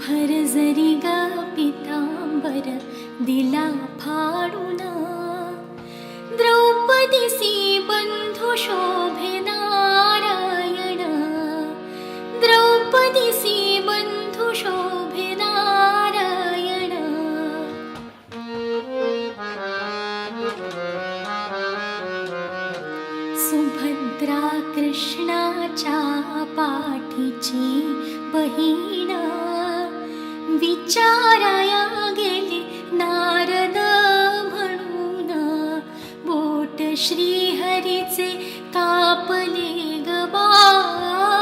भरजरी ग पितांबर दिला फाडून, द्रौपदीसी बंधू शोभे नारायण, द्रौपदीसी बंधू शोभे नारायण. सुभद्रा कृष्णाच्या पाठीची बहीण, विचाराया गेले नारद म्हणून, बोट श्रीहरीचे कापले ग बाळ.